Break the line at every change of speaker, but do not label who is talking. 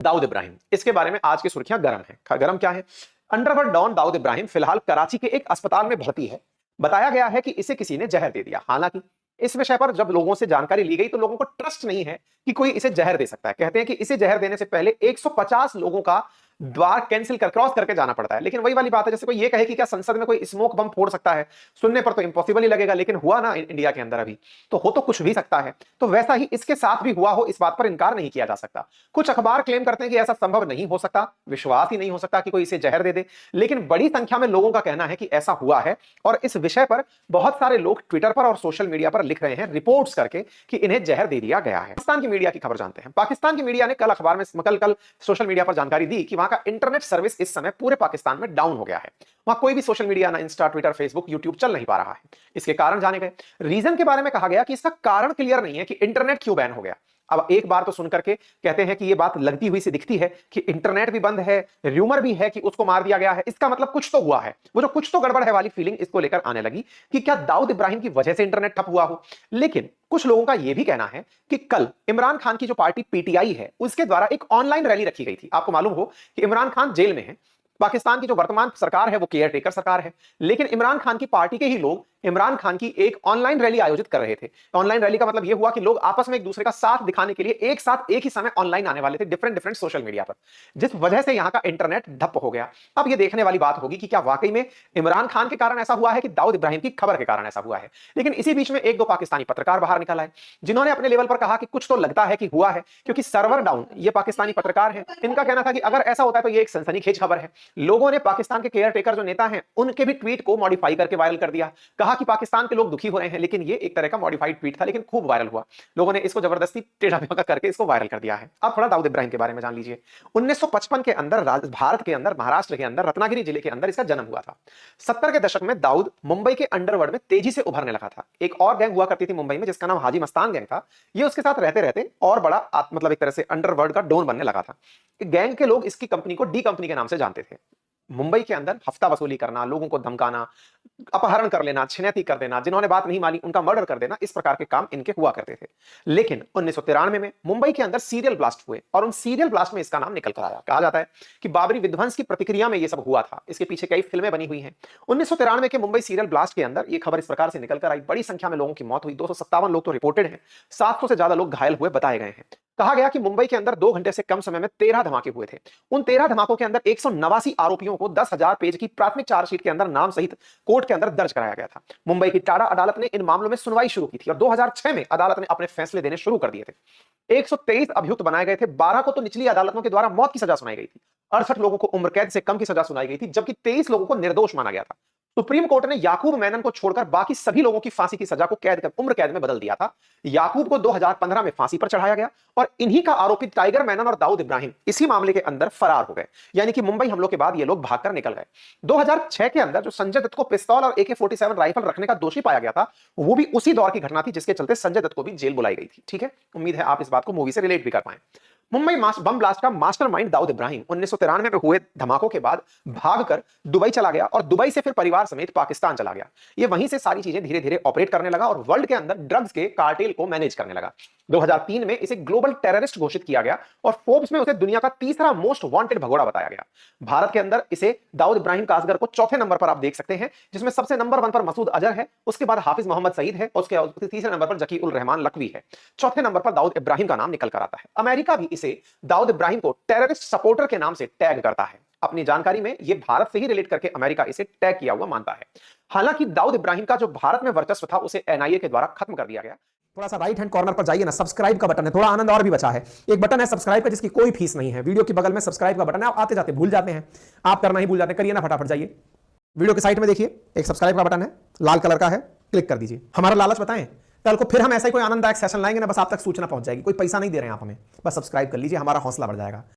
दाऊद इब्राहिम, इसके बारे में आज की सुर्खियां गर्म है। गर्म क्या है? अंडरवर्ल्ड डॉन दाऊद इब्राहिम फिलहाल कराची के एक अस्पताल में भर्ती है। बताया गया है कि इसे किसी ने जहर दे दिया। हालांकि इस विषय पर जब लोगों से जानकारी ली गई तो लोगों को ट्रस्ट नहीं है कि कोई इसे जहर दे सकता है। कहते हैं कि इसे जहर देने से पहले 150 लोगों का द्वार कैंसिल कर क्रॉस करके जाना पड़ता है। लेकिन वही वाली बात है, जैसे कोई ये कहे कि क्या संसद में कोई स्मोक बम फोड़ सकता है, सुनने पर तो इंपॉसिबल ही लगेगा, लेकिन हुआ ना इंडिया के अंदर अभी, तो हो तो कुछ भी सकता है। तो वैसा ही इसके साथ भी हुआ हो, इस बात पर इनकार नहीं किया जा सकता। कुछ अखबार क्लेम करते हैं कि ऐसा संभव नहीं हो सकता, विश्वास ही नहीं हो सकता कि कोई इसे जहर दे दे, लेकिन बड़ी संख्या में लोगों का कहना है कि ऐसा हुआ है। और इस विषय पर बहुत सारे लोग ट्विटर पर और सोशल मीडिया पर लिख रहे हैं रिपोर्ट्स करके कि इन्हें जहर दे दिया गया है। पाकिस्तान की मीडिया की खबर जानते हैं। पाकिस्तान की मीडिया ने कल अखबार में कल सोशल मीडिया पर जानकारी दी कि वहां का इंटरनेट सर्विस इस समय पूरे पाकिस्तान में डाउन हो गया है। वहां कोई भी सोशल मीडिया ना इंस्टा, ट्विटर, फेसबुक, यूट्यूब चल नहीं पा रहा है। इसके कारण जाने गए। रीजन के बारे में कहा गया कि इसका कारण क्लियर नहीं है कि इंटरनेट क्यों बैन हो गया। अब एक बार तो सुन करके कहते हैं कि यह बात लगती हुई सी दिखती है कि इंटरनेट भी बंद है, र्यूमर भी है कि उसको मार दिया गया है। इसका मतलब कुछ तो हुआ है। वो जो कुछ तो गड़बड़ है वाली फीलिंग इसको लेकर आने लगी कि क्या दाऊद इब्राहिम की वजह से इंटरनेट ठप हुआ हो। लेकिन कुछ लोगों का यह भी कहना है कि कल इमरान खान की जो पार्टी पीटीआई है उसके द्वारा एक ऑनलाइन रैली रखी गई थी। आपको मालूम हो कि इमरान खान जेल में है। पाकिस्तान की जो वर्तमान सरकार है वो केयर टेकर सरकार है, लेकिन इमरान खान की पार्टी के ही लोग इमरान खान की एक ऑनलाइन रैली आयोजित कर रहे थे। ऑनलाइन रैली का मतलब यह हुआ कि लोग आपस में एक दूसरे का साथ दिखाने के लिए एक साथ एक ही समय ऑनलाइन आने वाले थे डिफरेंट सोशल मीडिया पर, जिस वजह से यहां का इंटरनेट ठप हो गया। अब यह देखने वाली बात होगी कि क्या वाकई में इमरान खान के कारण ऐसा हुआ है कि दाऊद इब्राहिम की खबर के कारण ऐसा हुआ है। लेकिन इसी बीच में एक दो पाकिस्तानी पत्रकार बाहर निकल आए जिन्होंने अपने लेवल पर कहा कि कुछ तो लगता है कि हुआ है, क्योंकि सर्वर डाउन। ये पाकिस्तानी पत्रकार हैं, इनका कहना था कि अगर ऐसा होता है तो ये एक सनसनीखेज खबर है। लोगों ने पाकिस्तान के केयर टेकर जो नेता हैं उनके भी ट्वीट को मॉडिफाई करके वायरल कर दिया। कहा कि पाकिस्तान के लोग दुखी हो रहे हैं, लेकिन ये एक तरह का मॉडिफाइड ट्वीट था, लेकिन खूब वायरल हुआ। लोगों ने इसको जबरदस्ती टेढ़ा बेढा करके इसको वायरल कर दिया है। अब थोड़ा दाऊद इब्राहिम के बारे में जान लीजिए। 1955 के अंदर भारत के अंदर, महाराष्ट्र के अंदर, रत्नागिरी जिले के अंदर इसका जन्म हुआ था। 70 के दशक में दाऊद मुंबई के अंडरवर्ल्ड में तेजी से उभरने लगा था। एक और गैंग हुआ करती थी मुंबई में जिसका नाम हाजी मस्तान गैंग था। ये उसके साथ रहते रहते और बड़ा मतलब एक तरह से अंडरवर्ल्ड का डॉन बनने लगा था। गैंग के लोग इसकी कंपनी को डी कंपनी के नाम से जानते थे। मुंबई के अंदर हफ्ता वसूली करना, लोगों को धमकाना, अपहरण कर लेना, छिनैती कर देना, जिन्होंने बात नहीं मानी उनका मर्डर कर देना, इस प्रकार के काम इनके हुआ करते थे। लेकिन 1993 में मुंबई के अंदर सीरियल ब्लास्ट हुए और उन सीरियल ब्लास्ट में इसका नाम निकल कर आया। कहा जाता है कि बाबरी विध्वंस की प्रतिक्रिया में यह सब हुआ था। इसके पीछे कई फिल्में बनी हुई हैं। 1993 के मुंबई सीरियल ब्लास्ट के अंदर यह खबर इस प्रकार से निकल कर आई। बड़ी संख्या में लोगों की मौत हुई। 257 लोग तो रिपोर्टेड हैं, 700 से ज्यादा लोग घायल हुए बताए गए हैं। कहा गया कि मुंबई के अंदर 2 घंटे से कम समय में 13 धमाके हुए थे। उन 13 धमाकों के अंदर 189 आरोपियों को 10,000 पेज की प्राथमिक चार्जशीट के अंदर नाम सहित कोर्ट के अंदर दर्ज कराया गया था। मुंबई की टाडा अदालत ने इन मामलों में सुनवाई शुरू की थी और 2006 में अदालत ने अपने फैसले देने शुरू कर दिए थे। 123 अभियुक्त बनाए गए थे। 12 को तो निचली अदालतों के द्वारा मौत की सजा सुनाई गई थी। 68 लोगों को उम्र कैद से कम की सजा सुनाई गई थी, जबकि 23 लोगों को निर्दोष माना गया था। सुप्रीम कोर्ट ने याकूब मेनन को छोड़कर बाकी सभी लोगों की फांसी की सजा को उम्र कैद में बदल दिया था। याकूब को 2015 में फांसी पर चढ़ाया गया और इन्हीं का आरोपित टाइगर मेनन और दाऊद इब्राहिम इसी मामले के अंदर फरार हो गए। यानी कि मुंबई हमलों के बाद ये लोग भागकर निकल गए। 2006 के अंदर जो संजय दत्त को पिस्तौल और AK-47 राइफल रखने का दोषी पाया गया था, वो भी उसी दौर की घटना थी जिसके चलते संजय दत्त को भी जेल बुलाई गई थी। ठीक है, उम्मीद है आप इस बात को मूवी से रिलेट भी कर पाए। मुंबई बम ब्लास्ट का मास्टरमाइंड दाऊद इब्राहिम 1993 में हुए धमाकों के बाद भागकर दुबई चला गया और दुबई से फिर परिवार समेत पाकिस्तान चला गया। ये वहीं से सारी चीजें धीरे धीरे ऑपरेट करने लगा और वर्ल्ड के अंदर ड्रग्स के कार्टेल को मैनेज करने लगा। 2003 में इसे ग्लोबल टेररिस्ट घोषित किया गया और फोर्ब्स में उसे दुनिया का तीसरा मोस्ट वांटेड भगोड़ा बताया गया। भारत के अंदर इसे दाऊद इब्राहिम का असगर को चौथे नंबर पर आप देख सकते हैं, जिसमें सबसे नंबर 1 पर मसूद अजहर है, उसके बाद हाफिज मोहम्मद सईद है, उसके तीसरे नंबर पर जकी उल रहमान लकवी है, चौथे नंबर पर दाऊद इब्राहिम का नाम निकल कर आता है। अमेरिका भी इसे दाऊद इब्राहिम को टेररिस्ट सपोर्टर के नाम से टैग करता है। अपनी जानकारी में यह भारत से ही रिलेट करके अमेरिका इसे टैग किया हुआ मानता है। हालांकि दाऊद इब्राहिम का जो भारत में वर्चस्व था उसे NIA के द्वारा खत्म कर दिया गया।
थोड़ा सा राइट हैंड कॉर्नर पर जाइए ना, सब्सक्राइब का बटन है, थोड़ा आनंद और भी बचा है। एक बटन है सब्सक्राइब का जिसकी कोई फीस नहीं है। वीडियो के बगल में सब्सक्राइब का बटन है, आप आते जाते भूल जाते हैं, आप करना ही भूल जाते हैं। करिए ना फटाफट, जाइए वीडियो के साइड में देखिए एक सब्सक्राइब का बटन है, लाल कलर का है, क्लिक कर दीजिए। हमारा लालच बताएं, कल को फिर हम ऐसा ही कोई आनंददायक सेशन लाएंगे ना, बस आप तक सूचना पहुंच जाएगी। कोई पैसा नहीं दे रहे हैं आप हमें, बस सब्सक्राइब कर लीजिए, हमारा हौसला बढ़ जाएगा।